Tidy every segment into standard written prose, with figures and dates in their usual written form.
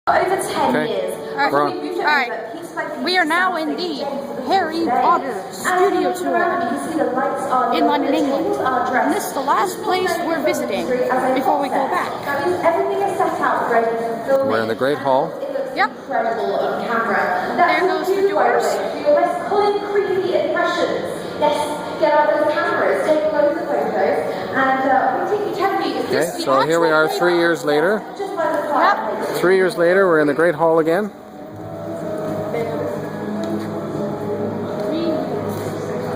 Over 10 years. Alright, we are now in the Harry Potter studio tour in London, England. And this is the last place we're visiting before we go back. We're in the Great Hall. Yep. There goes the doors. Colin, creepy impressions. Yes, get out those cameras, take loads of photos, and we take you 10 feet. Okay, so here we are 3 years later. Yep. 3 years later, we're in the Great Hall again.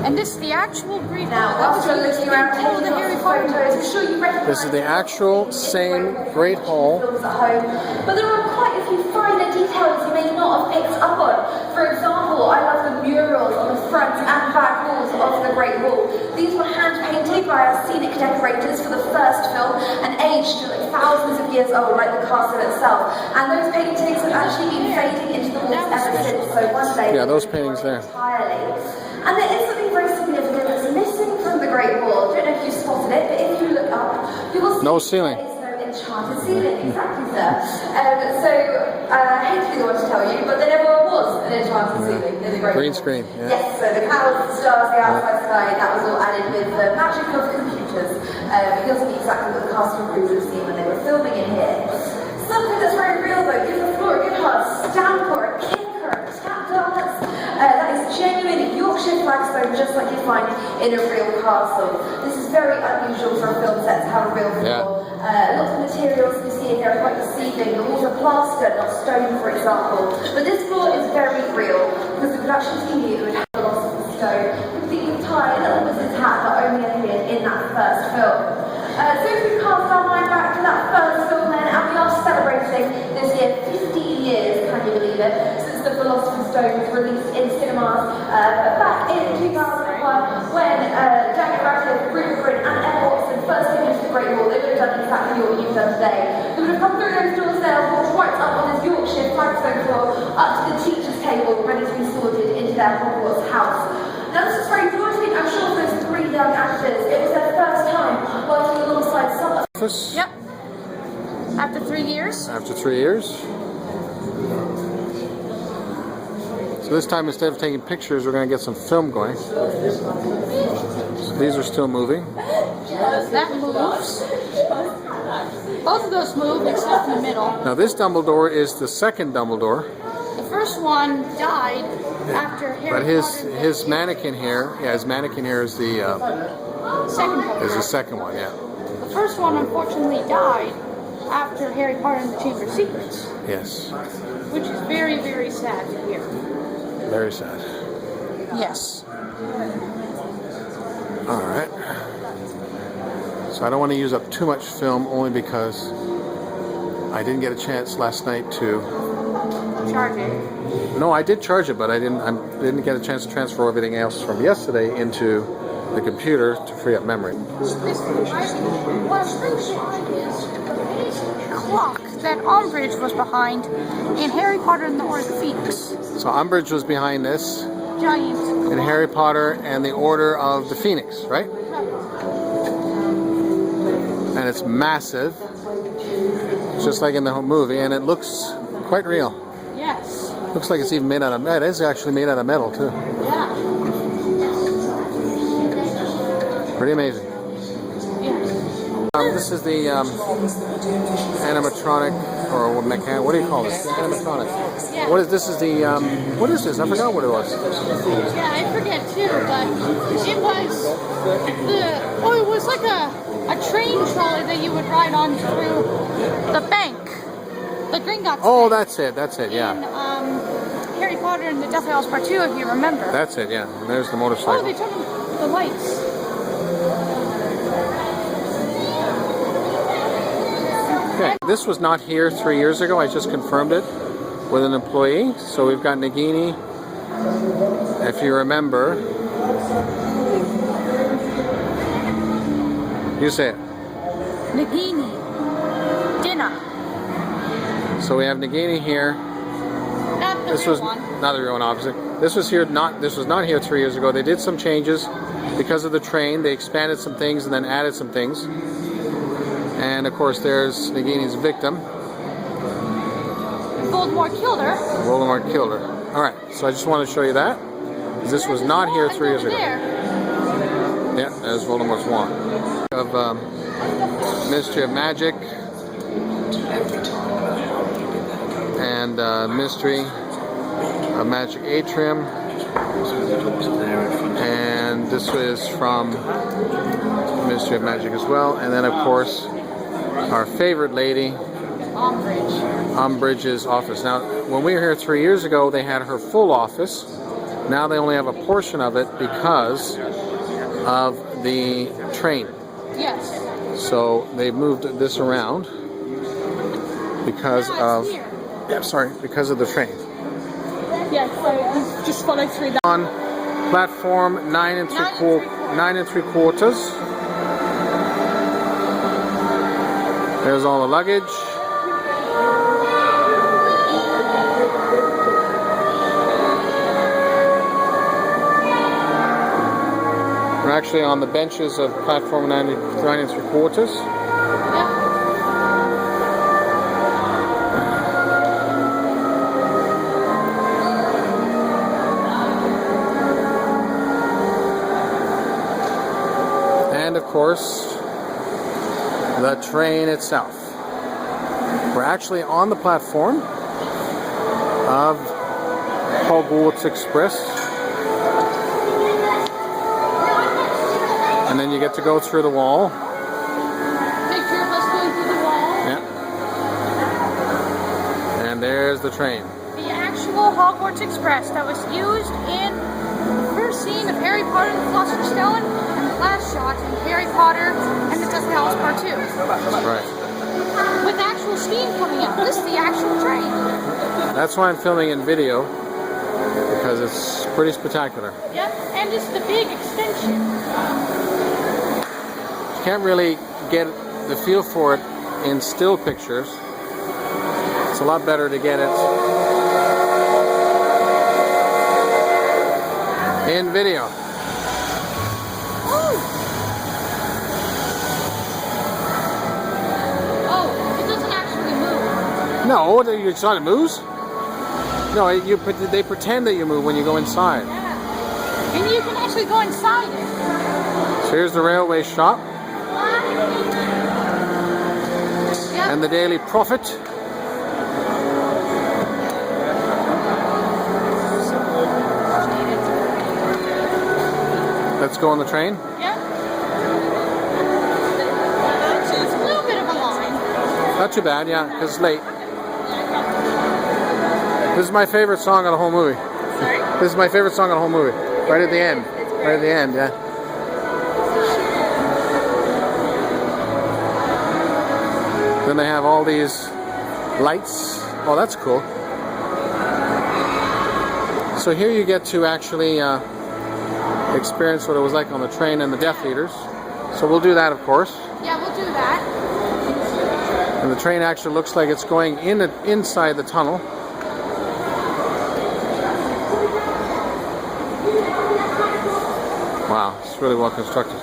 And this is the actual Great Hall. That was the Harry Potter. This is the actual same Great Hall. But there are quite a few finer details you may not have picked up on. For example, I love the murals on the front and back walls of the Great Hall. These were hand-painted by our scenic decorators for the first film and aged to like thousands of years old, like the castle itself. And those paintings have actually been fading into the walls ever since. So one day, yeah, those paintings there. Entirely. And there is something very significant that's missing from the Great Wall. I don't know if you spotted it, but if you look up, you will see no ceiling. There is no enchanted ceiling. Exactly, sir. I hate to be the one to tell you, but there never was an enchanted ceiling in the Great Green Wall. screen. Yeah. Yes, so the clouds, the stars, the outside sky, that was all added with the magic of computers. It doesn't exactly what the cast and crew would have seen when they were filming in here. Something that's very real though, give the floor a good hard stamp or a kick or a tap dance. That is genuine Yorkshire flagstone, just like you find in a real castle. This is very unusual for a film set to have a real floor. Lots of materials you see in here are quite deceiving. The walls are plaster, not stone, for example. But this floor is very real because the production team knew it would have a lot of stone. Completely tied, a little wizard's hat that only appeared in that first film. So if we cast our mind back to that first film then, and we are celebrating this year 15 years, can you believe it, since the Philosopher's Stone was released in cinemas, but back in 2001 when Daniel Radcliffe, Rupert Grint and Emma Watson first came into the Great Hall, they would have done exactly what you've done today. They would have come through those doors there, walked right up on his Yorkshire flagstone floor, up to the teacher's table, ready to be sorted into their Hogwarts house. Now this is very daunting, I'm sure, for those three young actors. It was their first time working alongside someone. Yep. After 3 years. After 3 years. So this time, instead of taking pictures, we're going to get some film going. So these are still moving. That moves. Both of those move except in the middle. Now this Dumbledore is the second Dumbledore. The first one died after Harry Potter. But his mannequin here, his mannequin here is the second one, yeah. The first one unfortunately died after Harry Potter and the Chamber of Secrets. Yes. Which is very, very sad to hear. Very sad. Yes. Alright. So I don't want to use up too much film only because I didn't get a chance last night to charge it. No, I did charge it, but I didn't get a chance to transfer everything else from yesterday into the computer to free up memory. Clock that Umbridge was behind in Harry Potter and the Order of the Phoenix. So Umbridge was behind this. Giant. In Harry Potter and the Order of the Phoenix, right? And it's massive, just like in the movie, and it looks quite real. Yes. Looks like it's even made out of metal. It is actually made out of metal too. Yeah. Pretty amazing. This is the animatronic, or what do you call this? Animatronic. Yeah. What is this? Is the what is this? I forgot what it was. Yeah, I forget too, but it was like a train trolley that you would ride on through the bank. The Gringotts. Oh, that's it, yeah. In Harry Potter and the Deathly Hallows Part 2, if you remember. That's it, yeah. And there's the motorcycle. Oh, they turned on the lights. Okay, this was not here 3 years ago. I just confirmed it with an employee. So we've got Nagini, if you remember. You say it. Nagini. Dinner. So we have Nagini here. Not the real one. Not the real one, obviously. This was not here 3 years ago. They did some changes because of the train. They expanded some things and then added some things. And of course, there's Nagini's victim. Voldemort killed her. Voldemort killed her. Alright, so I just want to show you that. This was not here 3 years ago. There. Yeah, there's Voldemort's wand. Of Mystery of Magic and Mystery of Magic Atrium. And this is from Mystery of Magic as well. And then, of course, our favorite lady, Umbridge's office. Now, when we were here 3 years ago, they had her full office. Now they only have a portion of it because of the train. Yes. So they moved this around because of because of the train. Yes, so just follow through that. On platform 9 3/4. There's all the luggage. We're actually on the benches of platform 9 3/4. And of course, the train itself. We're actually on the platform of Hogwarts Express. And then you get to go through the wall. Picture of us going through the wall. Yeah. And there's the train. The actual Hogwarts Express that was used in the first scene of Harry Potter and the Philosopher's Stone and the last shot in Harry Potter and the Deathly Hallows Part 2. That's right. With actual steam coming out. This is the actual train. That's why I'm filming in video, because it's pretty spectacular. Yep, and it's the big extension. You can't really get the feel for it in still pictures. It's a lot better to get it in video. Oh, it doesn't actually move. No, you saw it moves? No, they pretend that you move when you go inside. Yeah. And you can actually go inside it. So here's the railway shop. Yep. And the Daily Prophet. Let's go on the train. Yep. So it's a little bit of a line. Not too bad, yeah, because it's late. This is my favorite song of the whole movie. Sorry? This is my favorite song of the whole movie. Right at the end. Right at the end, yeah. Then they have all these lights. Oh, that's cool. So here you get to actually experience what it was like on the train and the Death Eaters. So we'll do that, of course. Yeah, we'll do that. And the train actually looks like it's going inside the tunnel. Wow, it's really well constructed.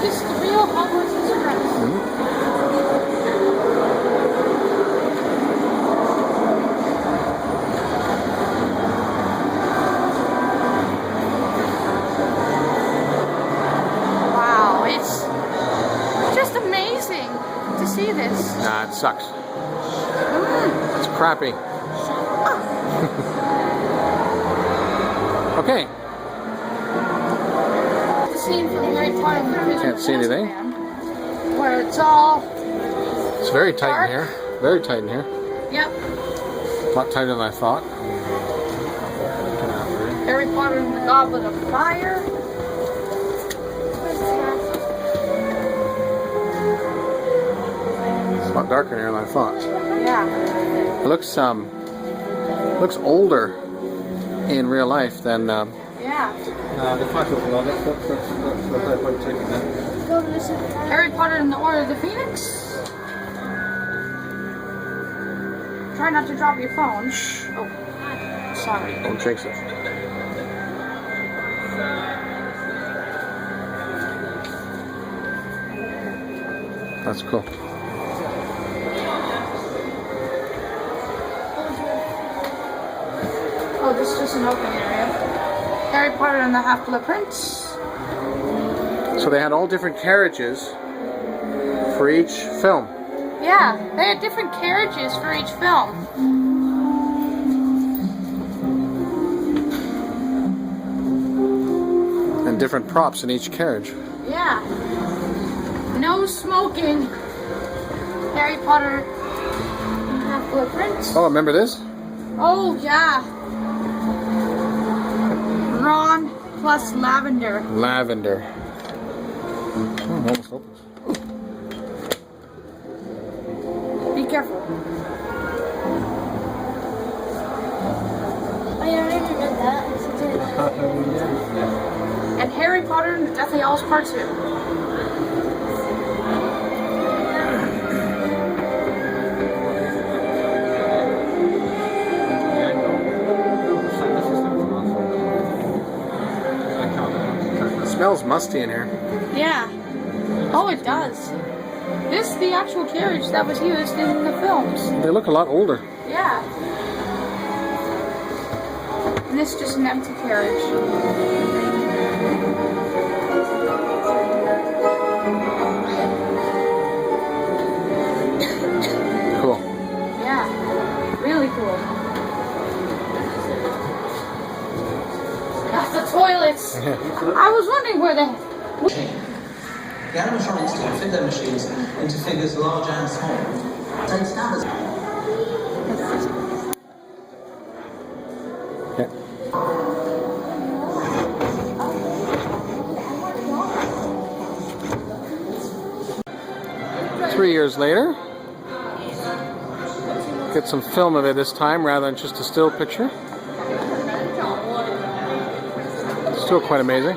This is the real Hogwarts Express. Wow, it's just amazing to see this. Nah, it sucks. It's crappy. Okay. Scene from Harry Potter and the Prisoner Can't of see anything. Azkaban, where it's all It's very tight dark. in here. Very tight in here. Yep. A lot tighter than I thought. Harry Potter and the Goblet of Fire. It's a lot darker in here than I thought. Yeah. It looks older in real life than Yeah. Harry Potter and the Order of the Phoenix. Try not to drop your phone. Shh. Oh, sorry. Don't jinx it. That's cool. Oh, this is just an open area. Harry Potter and the Half-Blood Prince. So they had all different carriages for each film. Yeah, they had different carriages for each film. And different props in each carriage. Yeah. No smoking. Harry Potter and Half-Blood Prince. Oh, remember this? Oh, yeah. Ron plus lavender. Lavender. Oh, almost opens. Be careful. I already read that. And Harry Potter and the Deathly Hallows Part 2. It smells musty in here. Yeah. Oh, it does. This is the actual carriage that was used in the films. They look a lot older. Yeah. And this is just an empty carriage. Cool. Yeah. Really cool. That's the toilets. I was wondering where they... The animatronics can fit their machines into figures large and small. Take standards. Yeah. Three years later, get some film of it this time rather than just a still picture. Still quite amazing.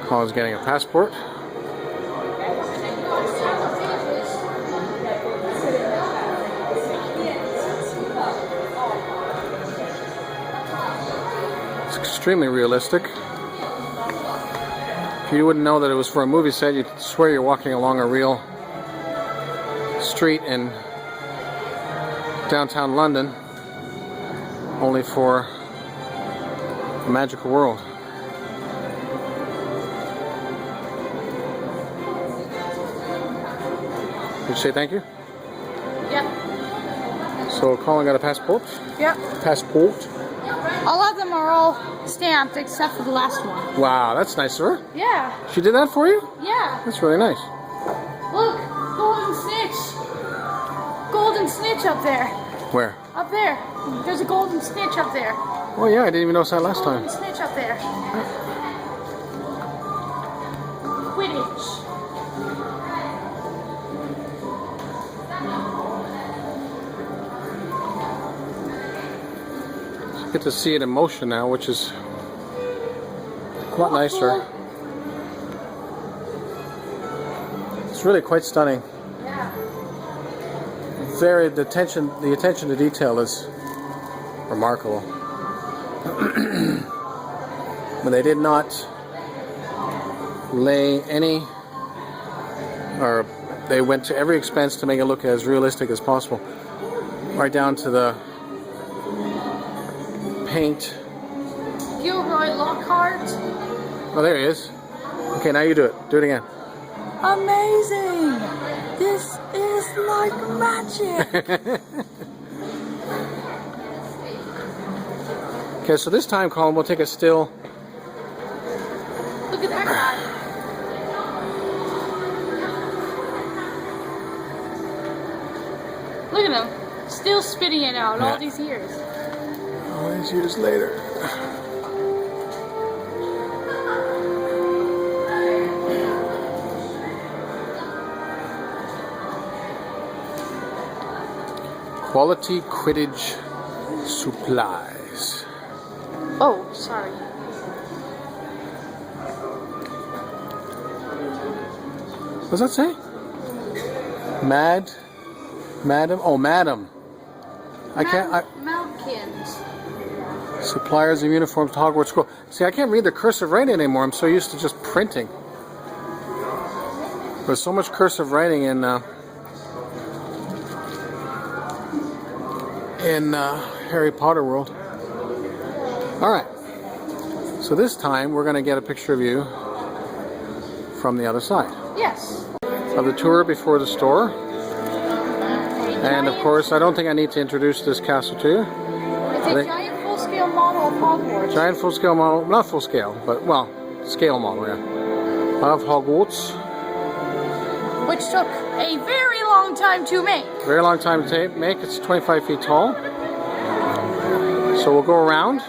Colin's getting a passport. It's extremely realistic. If you wouldn't know that it was for a movie set, you'd swear you're walking along a real street in downtown London, only for a magical world. Did you say thank you? Yep. So Colin got a passport? Yep. Passport? All of them are all stamped except for the last one. Wow, that's nice of her. Yeah. She did that for you? Yeah. That's really nice. Look, golden snitch. Golden snitch up there. Where? Up there. There's a golden snitch up there. Oh yeah, I didn't even notice that last time. Golden snitch up there. Quidditch. Get to see it in motion now, which is quite nicer. It's really quite stunning. Yeah. The attention to detail is remarkable. But they did not lay any, or they went to every expense to make it look as realistic as possible, right down to the paint. Gilroy Lockhart. Oh, there he is. Okay, now you do it. Do it again. Amazing! This is like magic! Okay, so this time, Colin, we'll take a still. Look at that guy. Look at him. Still spitting it out all these years. All these years later. Quality Quidditch supplies. Oh, sorry. What does that say? Madam? Oh, madam. I can't. Malkins. Suppliers of uniforms to Hogwarts School. See, I can't read the cursive writing anymore. I'm so used to just printing. There's so much cursive writing in Harry Potter world. All right. So this time we're going to get a picture of you from the other side. Yes. Of the tour before the store. And of course, I don't think I need to introduce this castle to you. It's a giant full-scale model of Hogwarts. Giant full-scale model, not full-scale, but well, scale model, yeah. Of Hogwarts. Which took a very long time to make. Very long time to make. It's 25 feet tall. So we'll go around.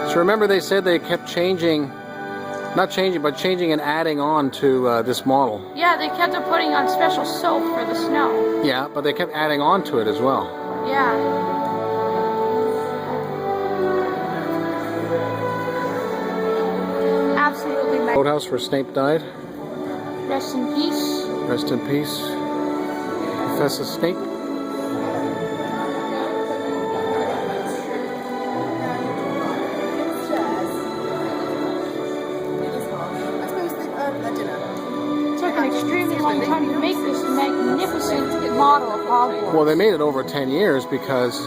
So remember they said they kept changing, not changing, but changing and adding on to this model. Yeah, they kept on putting on special soap for the snow. Yeah, but they kept adding on to it as well. Yeah. Absolutely magnificent. Boathouse where Snape died. Rest in peace. Rest in peace, Professor Snape. It took an extremely long time to make this magnificent model of Hogwarts. Well, they made it over 10 years because